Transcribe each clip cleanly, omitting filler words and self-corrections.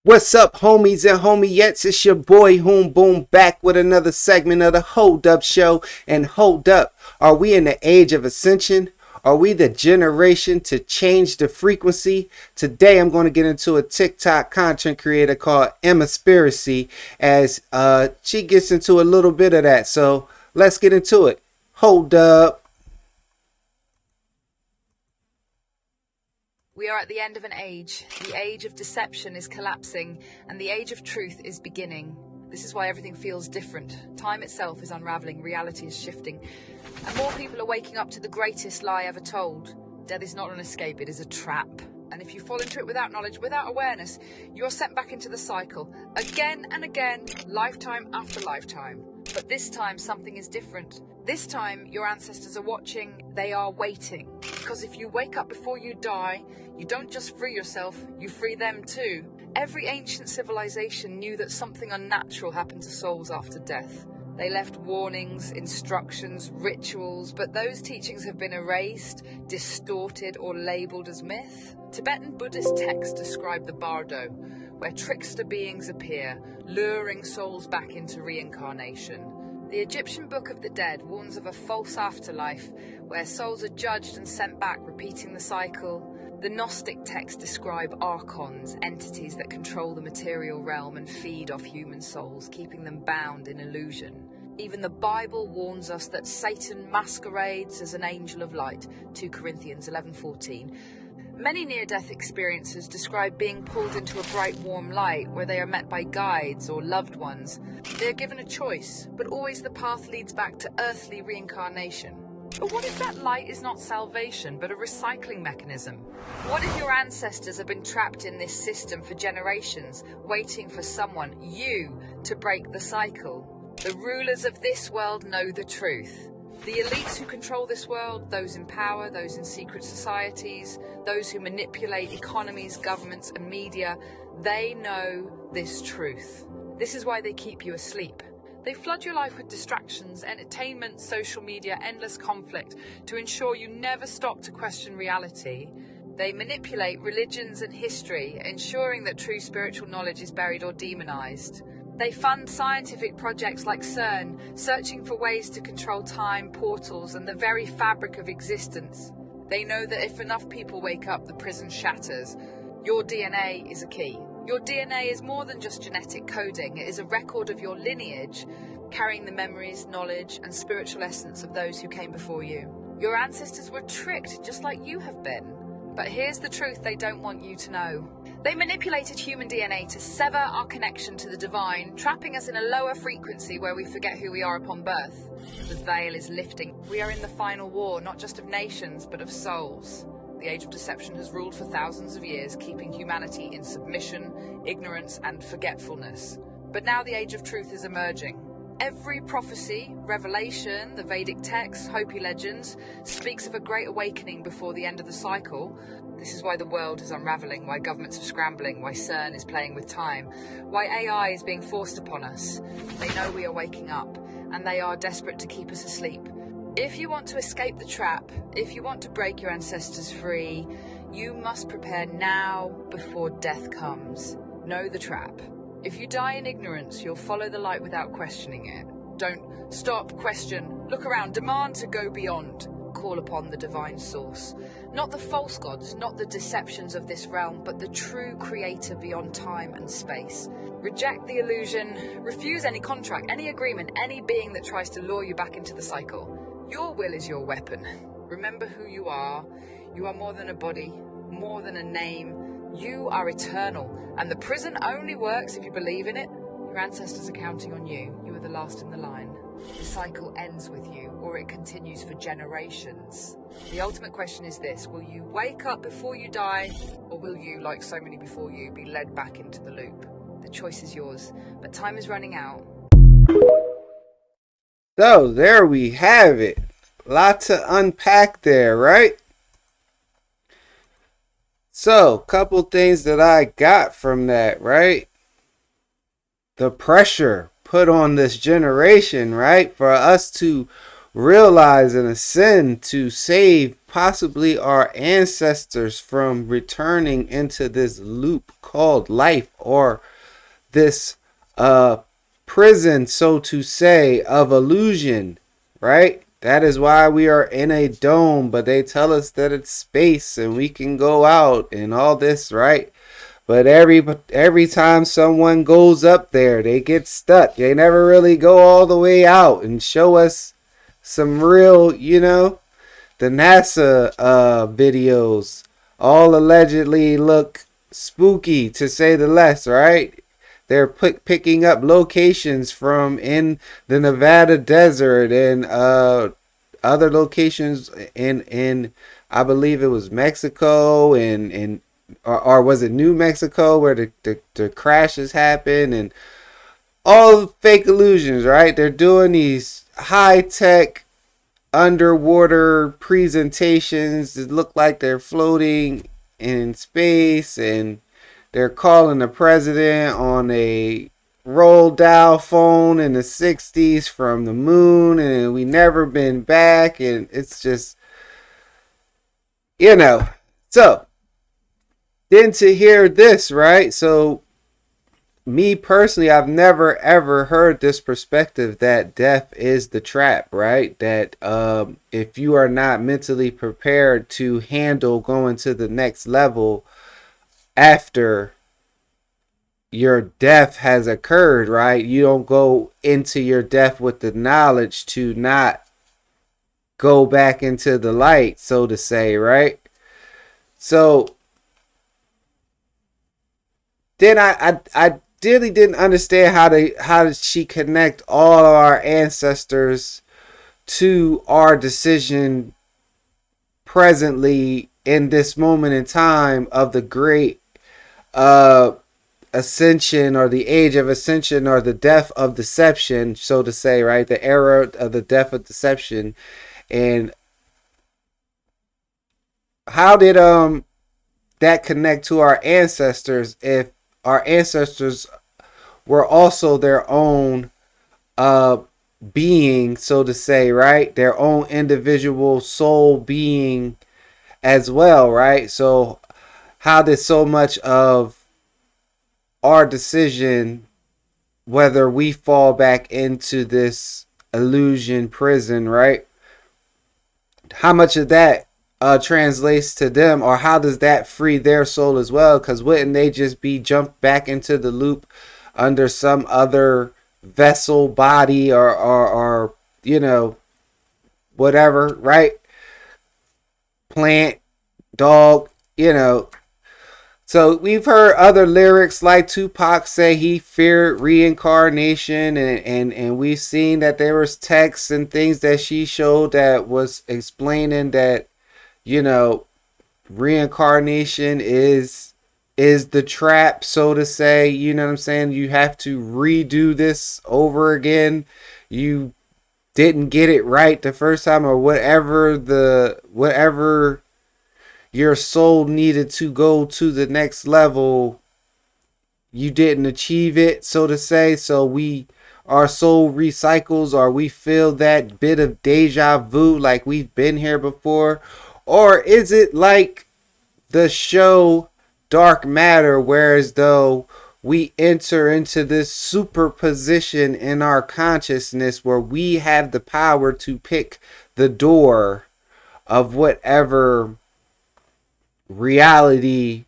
What's up, homies and homiettes? It's your boy Hoom Boom back with another segment of the Hold Up Show. And hold up, are we in the age of Ascension? Are we the generation to change the frequency? Today I'm going to get into a TikTok content creator called Emmaspiracy as she gets into a little bit of that. So let's get into it. Hold up. We are at the end of an age. The age of deception is collapsing, and the age of truth is beginning. This is why everything feels different. Time itself is unraveling, reality is shifting, and more people are waking up to the greatest lie ever told. Death is not an escape, it is a trap. And if you fall into it without knowledge, without awareness, you're sent back into the cycle, again and again, lifetime after lifetime. But this time, something is different. This time, your ancestors are watching, they are waiting. Because if you wake up before you die, you don't just free yourself, you free them too. Every ancient civilization knew that something unnatural happened to souls after death. They left warnings, instructions, rituals, but those teachings have been erased, distorted, or labeled as myth. Tibetan Buddhist texts describe the bardo, where trickster beings appear, luring souls back into reincarnation. The Egyptian Book of the Dead warns of a false afterlife, where souls are judged and sent back, repeating the cycle. The Gnostic texts describe archons, entities that control the material realm and feed off human souls, keeping them bound in illusion. Even the Bible warns us that Satan masquerades as an angel of light, 2 Corinthians 11:14. Many near-death experiences describe being pulled into a bright, warm light where they are met by guides or loved ones. They are given a choice, but always the path leads back to earthly reincarnation. But what if that light is not salvation, but a recycling mechanism? What if your ancestors have been trapped in this system for generations, waiting for someone, you, to break the cycle? The rulers of this world know the truth. The elites who control this world, those in power, those in secret societies, those who manipulate economies, governments, and media, they know this truth. This is why they keep you asleep. They flood your life with distractions, entertainment, social media, endless conflict to ensure you never stop to question reality. They manipulate religions and history, ensuring that true spiritual knowledge is buried or demonized. They fund scientific projects like CERN, searching for ways to control time, portals, and the very fabric of existence. They know that if enough people wake up, the prison shatters. Your DNA is a key. Your DNA is more than just genetic coding. It is a record of your lineage, carrying the memories, knowledge, and spiritual essence of those who came before you. Your ancestors were tricked, just like you have been. But here's the truth they don't want you to know. They manipulated human DNA to sever our connection to the divine, trapping us in a lower frequency where we forget who we are upon birth. The veil is lifting. We are in the final war, not just of nations, but of souls. The age of deception has ruled for thousands of years, keeping humanity in submission, ignorance, and forgetfulness. But now the age of truth is emerging. Every prophecy, revelation, the Vedic texts, Hopi legends, speaks of a great awakening before the end of the cycle. This is why the world is unraveling, why governments are scrambling, why CERN is playing with time, why AI is being forced upon us. They know we are waking up, and they are desperate to keep us asleep. If you want to escape the trap, if you want to break your ancestors free, you must prepare now before death comes. Know the trap. If you die in ignorance, you'll follow the light without questioning it. Don't stop, question, look around, demand to go beyond. Call upon the divine source. Not the false gods, not the deceptions of this realm, but the true creator beyond time and space. Reject the illusion, refuse any contract, any agreement, any being that tries to lure you back into the cycle. Your will is your weapon. Remember who you are. You are more than a body, more than a name. You are eternal, and the prison only works if you believe in it. Your ancestors are counting on you. You are the last in the line. The cycle ends with you, or it continues for generations. The ultimate question is this: will you wake up before you die, or will you, like so many before you, be led back into the loop? The choice is yours, but time is running out. So there we have it. Lot to unpack there, right? So, couple things that I got from that, right? The pressure put on this generation, right? For us to realize and ascend to save possibly our ancestors from returning into this loop called life, or this prison, so to say, of illusion, right? That is why we are in a dome, but they tell us that it's space and we can go out and all this, right? But every time someone goes up there, they get stuck. They never really go all the way out and show us some real, the NASA videos all allegedly look spooky, to say the less, right? They're picking up locations from in the Nevada desert and other locations in I believe it was Mexico and or was it New Mexico where the crashes happen, and all fake illusions, right? They're doing these high tech underwater presentations that look like they're floating in space, and they're calling the president on a roll dial phone in the 60s from the moon, and we never been back, and it's just, So, then to hear this, right? So, me personally, I've never ever heard this perspective that death is the trap, right? That if you are not mentally prepared to handle going to the next level after your death has occurred, right? You don't go into your death with the knowledge to not go back into the light, so to say, right? So then I really didn't understand how did she connect all of our ancestors to our decision presently in this moment in time of the great ascension, or the age of ascension, or the death of deception, so to say, right? The era of the death of deception. And how did that connect to our ancestors if our ancestors were also their own being, so to say, right? Their own individual soul being as well, right? So how did so much of our decision, whether we fall back into this illusion prison, right? How much of that translates to them, or how does that free their soul as well? Because wouldn't they just be jumped back into the loop under some other vessel, body, or whatever, right? Plant, dog, So we've heard other lyrics like Tupac say he feared reincarnation, and we've seen that there was texts and things that she showed that was explaining that, reincarnation is the trap, so to say. You know what I'm saying? You have to redo this over again. You didn't get it right the first time, or whatever your soul needed to go to the next level, you didn't achieve it, so to say. So our soul recycles, or we feel that bit of deja vu, like we've been here before. Or is it like the show Dark Matter, whereas though we enter into this superposition in our consciousness where we have the power to pick the door of whatever reality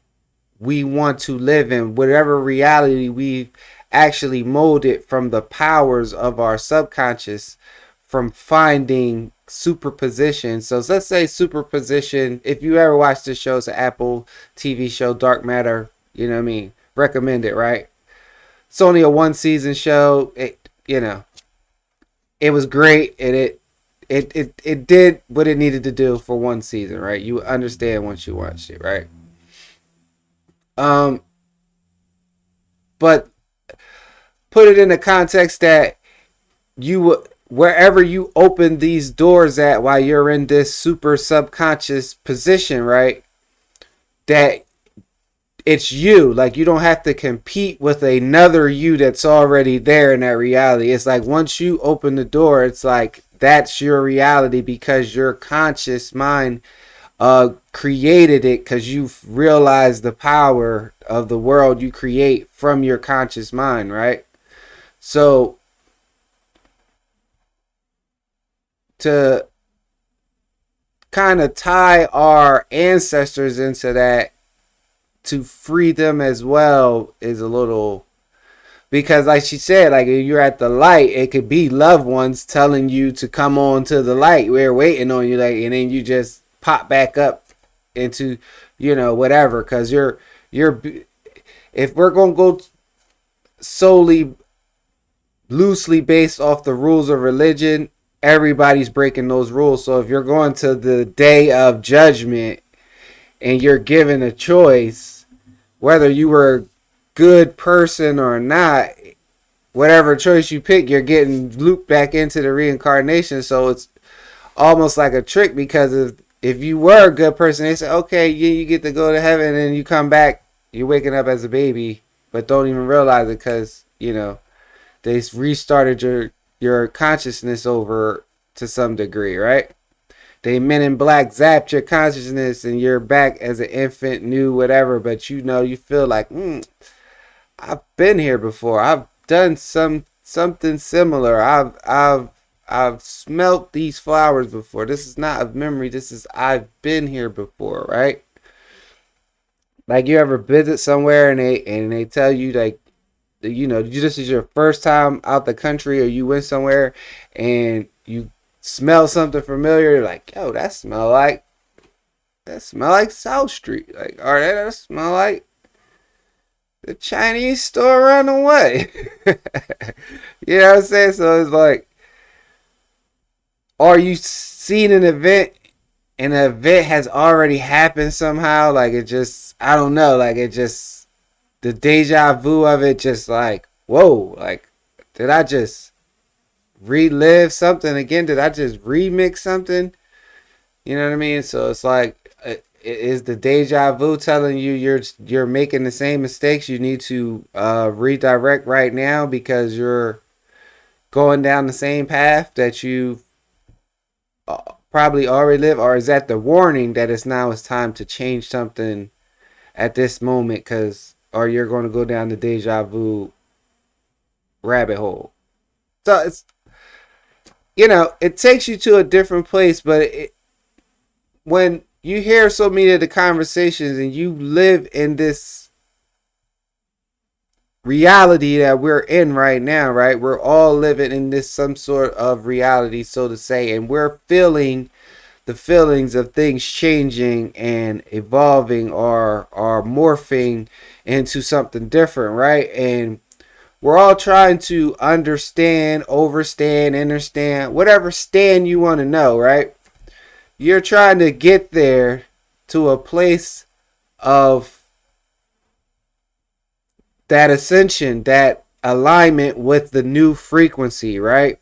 we want to live in, whatever reality we've actually molded from the powers of our subconscious, from finding superposition. So let's say superposition, if you ever watch this show, it's an Apple TV show, Dark Matter, you know what I mean? Recommend it, right? It's only a 1-season show. It was great, and it did what it needed to do for 1 season, right? You understand once you watched it, right? But put it in the context that wherever you open these doors at while you're in this super subconscious position, right? That it's you. Like, you don't have to compete with another you that's already there in that reality. It's like once you open the door, it's like that's your reality because your conscious mind created it, because you've realized the power of the world you create from your conscious mind, right? So to kind of tie our ancestors into that, to free them as well, is a little, because like she said, like if you're at the light, it could be loved ones telling you to come on to the light, we're waiting on you, like, and then you just pop back up into, whatever, because you're if we're gonna go solely loosely based off the rules of religion, everybody's breaking those rules. So if you're going to the day of judgment and you're given a choice, whether you were a good person or not, whatever choice you pick, you're getting looped back into the reincarnation. So it's almost like a trick, because if you were a good person, they say, okay, you get to go to heaven, and then you come back, you're waking up as a baby, but don't even realize it, because, they restarted your consciousness over to some degree, right? They Men in Black zapped your consciousness, and you're back as an infant, new, whatever, but you feel like, I've been here before. I've done something similar. I've smelt these flowers before. This is not a memory. This is, I've been here before, right? Like, you ever visit somewhere and they tell you, like, this is your first time out the country, or you went somewhere and you smell something familiar. You're like, yo, that smell like South Street. Like, or that smell like the Chinese store around the way. You know what I'm saying? So it's like, or you seen an event and the event has already happened somehow. Like, it just, I don't know. Like, it just, the deja vu of it, just like, whoa, like, did I just relive something again? Did I just remix something? You know what I mean? So it's like, is the deja vu telling you you're making the same mistakes? You need to redirect right now because you're going down the same path that you probably already lived? Or is that the warning that it's time to change something at this moment, or you're going to go down the deja vu rabbit hole? So it's, it takes you to a different place, but when you hear so many of the conversations and you live in this reality that we're in right now, right? We're all living in this some sort of reality, so to say, and we're feeling the feelings of things changing and evolving, or morphing into something different, right? And we're all trying to understand, overstand, understand, whatever stand you want to know, right? You're trying to get there to a place of that ascension, that alignment with the new frequency, right?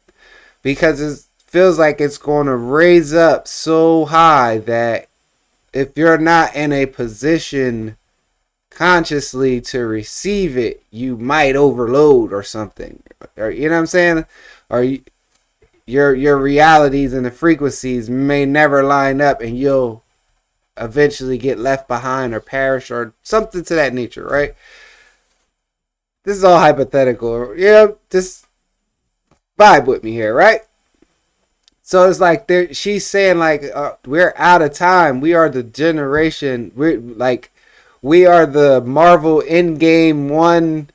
Because it feels like it's going to raise up so high that if you're not in a position consciously to receive it, you might overload or something. Or, you know what I'm saying? Or your realities and the frequencies may never line up, and you'll eventually get left behind or perish or something to that nature, right? This is all hypothetical. Just vibe with me here, right? So it's like she's saying, like, we're out of time. We are the generation. We are the Marvel Endgame one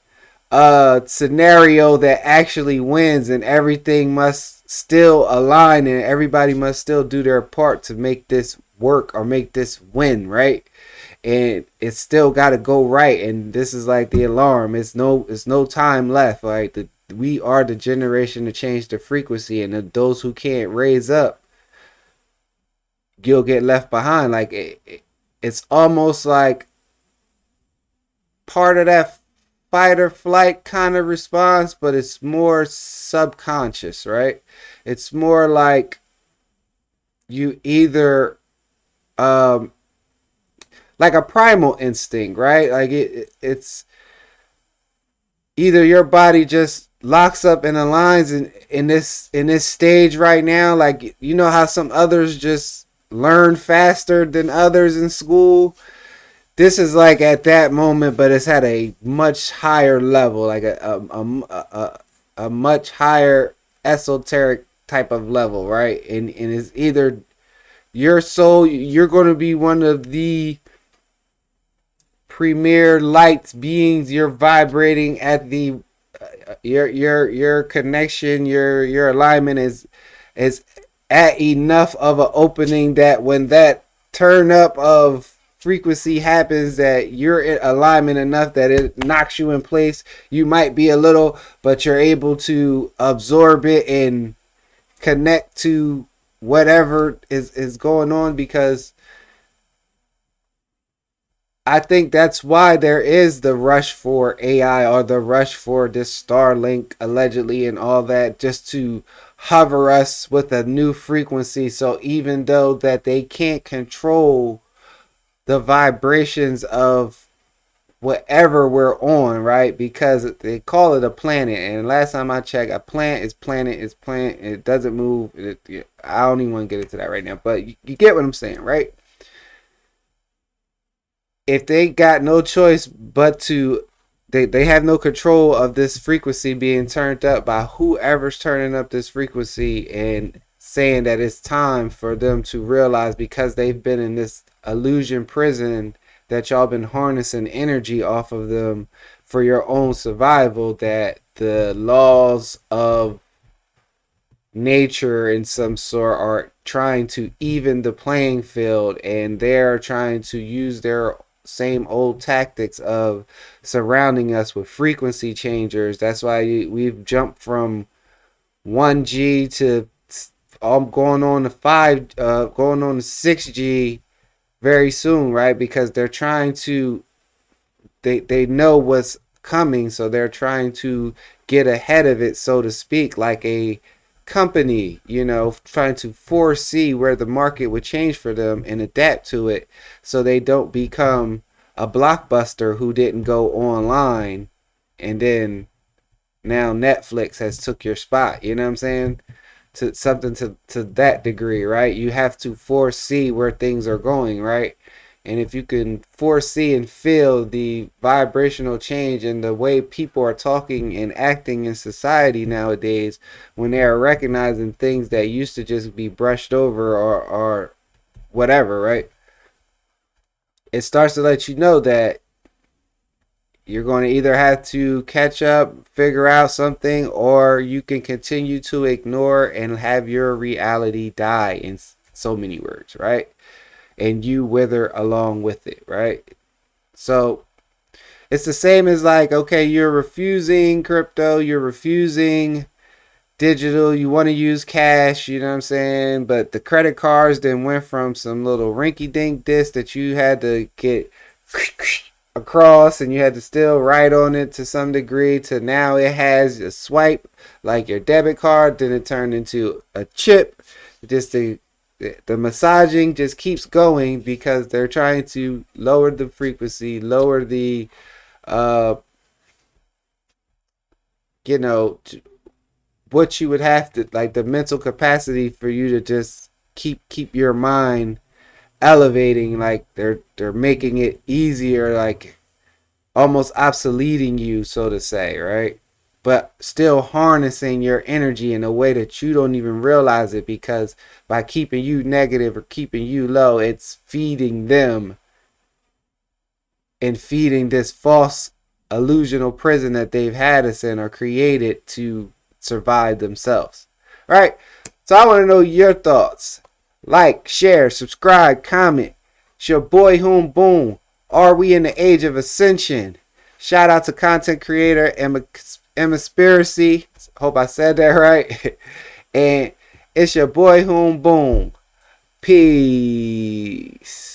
scenario that actually wins, and everything must still align, and everybody must still do their part to make this work or make this win, right? And it's still got to go right. And this is like the alarm. It's no time left. Like, we are the generation to change the frequency, and those who can't raise up, you'll get left behind. Like, it's almost like part of that fight or flight kind of response, but it's more subconscious, right? It's more like you either like a primal instinct, right? Like, it's either your body just locks up and aligns in this stage right now, like you know how some others just learn faster than others in school. This is like at that moment, but it's at a much higher level, like a much higher esoteric type of level, right? And it's either your soul, you're going to be one of the premier lights beings. You're vibrating at the your connection, your alignment is at enough of an opening that when that turn up of frequency happens, that you're in alignment enough that it knocks you in place. You might be a little, but you're able to absorb it and connect to whatever is going on, because I think that's why there is the rush for AI, or the rush for this Starlink allegedly and all that, just to hover us with a new frequency. So even though that they can't control the vibrations of whatever we're on, right? Because they call it a planet, and last time I checked, a planet is planet is planet. It doesn't move. I don't even want to get into that right now, but you get what I'm saying, right? If they got no choice but to, they have no control of this frequency being turned up by whoever's turning up this frequency, and saying that it's time for them to realize, because they've been in this illusion prison, that y'all been harnessing energy off of them for your own survival, that the laws of nature in some sort are trying to even the playing field, and they're trying to use their same old tactics of surrounding us with frequency changers. That's why we've jumped from 1G to going on to 5, going on to 6G very soon, right? Because they're trying to, they know what's coming, so they're trying to get ahead of it, so to speak, like a company, trying to foresee where the market would change for them and adapt to it, so they don't become a blockbuster who didn't go online, and then now Netflix has took your spot. You know what I'm saying? To something to that degree, right? You have to foresee where things are going, right? And if you can foresee and feel the vibrational change in the way people are talking and acting in society nowadays, when they are recognizing things that used to just be brushed over, or whatever, right? It starts to let you know that you're going to either have to catch up, figure out something, or you can continue to ignore and have your reality die, in so many words, right? And you wither along with it, right? So it's the same as, like, okay, you're refusing crypto, you're refusing digital, you want to use cash, you know what I'm saying? But the credit cards then went from some little rinky dink disc that you had to get across, and you had to still write on it to some degree, to now it has a swipe like your debit card, then it turned into a chip. Just the massaging just keeps going, because they're trying to lower the frequency, lower the uh you know what you would have to, like, the mental capacity for you to just keep your mind elevating. Like they're making it easier, like almost obsoleting you, so to say, right? But still harnessing your energy in a way that you don't even realize it, because by keeping you negative or keeping you low, it's feeding them and feeding this false illusional prison that they've had us in, or created to survive themselves. Right? So I want to know your thoughts. Like, share, subscribe, comment. It's your boy Hoom Boom. Are we in the age of ascension? Shout out to content creator Emma Spiracy. Hope I said that right. And it's your boy Hoom Boom. Peace.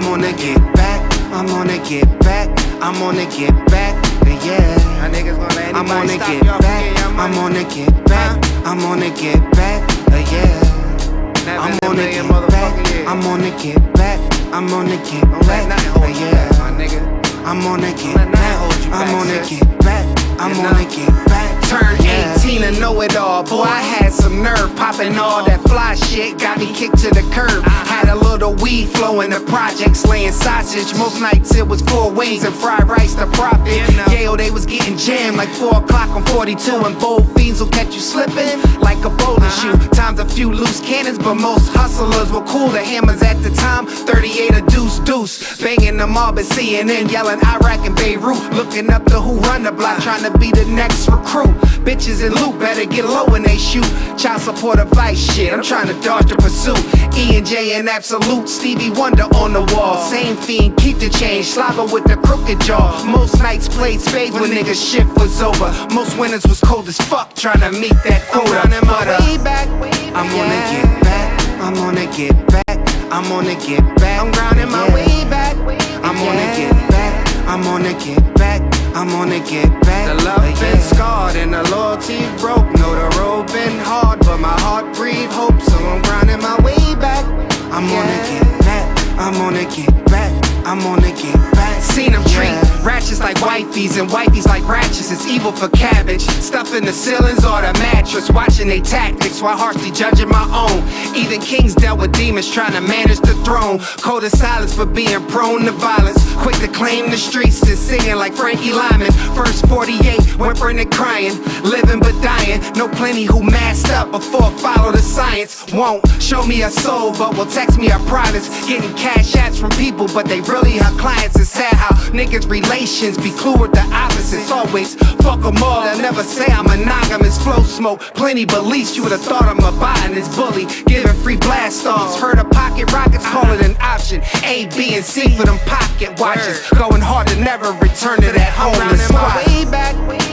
I'm gonna get back. I'm gonna get back. I'm gonna get back. Yeah. My niggas gonna let I'm anybody gonna stop get y'all from back. getting your I'm money. gonna get back. I'm gonna get back. Yeah. Never I'm in a gonna million get back. motherfucking years. I'm gonna get back. I'm gonna get Don't let back. nothing hold you Yeah. back, my nigga. I'm gonna get Let nothing back. hold you I'm back, gonna sis. get back. I'm You gonna know? get back. Turn Yeah. 18 and know it all. Boy, I had some nerve popping all that fly shit. Got me kicked to the curb. Had a little weed flow in the projects, laying sausage. Most nights it was 4 wings and fried rice to profit. Yale, they was getting jammed like 4 o'clock on 42. And bold fiends will catch you slipping like a bowling shoe. Times a few loose cannons, but most hustlers were cool. The hammers at the time, 38 a deuce deuce. Banging them all, but CNN yelling Iraq and Beirut. Looking up to who run the block, trying to be the next recruit. Bitches and loot better get low when they shoot. Child support advice shit, I'm trying to dodge the pursuit. E&J and Absolute, Stevie Wonder on the wall. Same fiend, keep the change, slobber with the crooked jaw. Most nights played spades when niggas' shift was over. Most winters was cold as fuck, trying to meet that quota. But way back. I'm gonna get back. I'm gonna get back. I'm gonna get back. I'm grinding my way back. I'm gonna get back. I'm gonna get back. I'm gonna get back. The love been scarred and the loyalty broke. Know the road been hard, but my heart breathe hope. So I'm grinding my way back. I'm gonna get back. I'm gonna get back. I'm gonna get back. Seen them treat ratchets like wifeys and wifeys like ratchets. It's evil for cabbage. Stuff in the ceilings or the mattress. Watching they tactics while harshly judging my own. Even kings dealt with demons trying to manage the throne. Cold as silence for being prone to violence. Quick to claim the streets and singing like Frankie Lyman. First 48, whimpering and crying. Living but dying. Know plenty who masked up before follow the science. Won't show me a soul, but will text me our privates. Getting cash apps from people, but they really her clients. It's sad how niggas' relations be clue with the opposites. Always fuck them all, they'll never say I'm monogamous. Flow smoke, plenty beliefs. You would've thought I'm a buying this bully. Giving free blast offs. Heard of pocket rockets, call it an option. A, B, and C for them pocket watches. Going hard to never return to that homeless spot.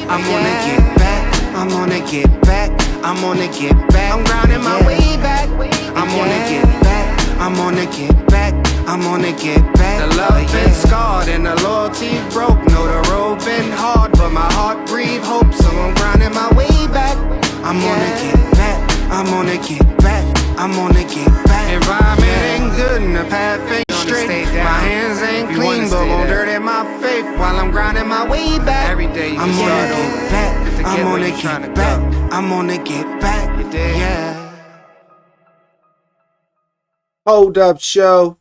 I'm gonna get back. I'm gonna get back. I'm gonna get back. I'm grinding my way back. I'm gonna get back. I'm gonna get back. I'm gonna get back. The love been scarred and the loyalty broke. Know the road been hard, but my heart breathe hope. So I'm grinding my way back. I'm gonna get back. I'm gonna get back. I'm gonna get back. Environment ain't good and the path ain't straight. down. My hands ain't If you wanna clean, but stay won't there. dirty my faith while I'm grinding my way back. Every day you I'm just gonna start get over. back. Just to I'm get where gonna you trying to get back. go. I'm gonna get back. You dig? Yeah. Hold Up Show.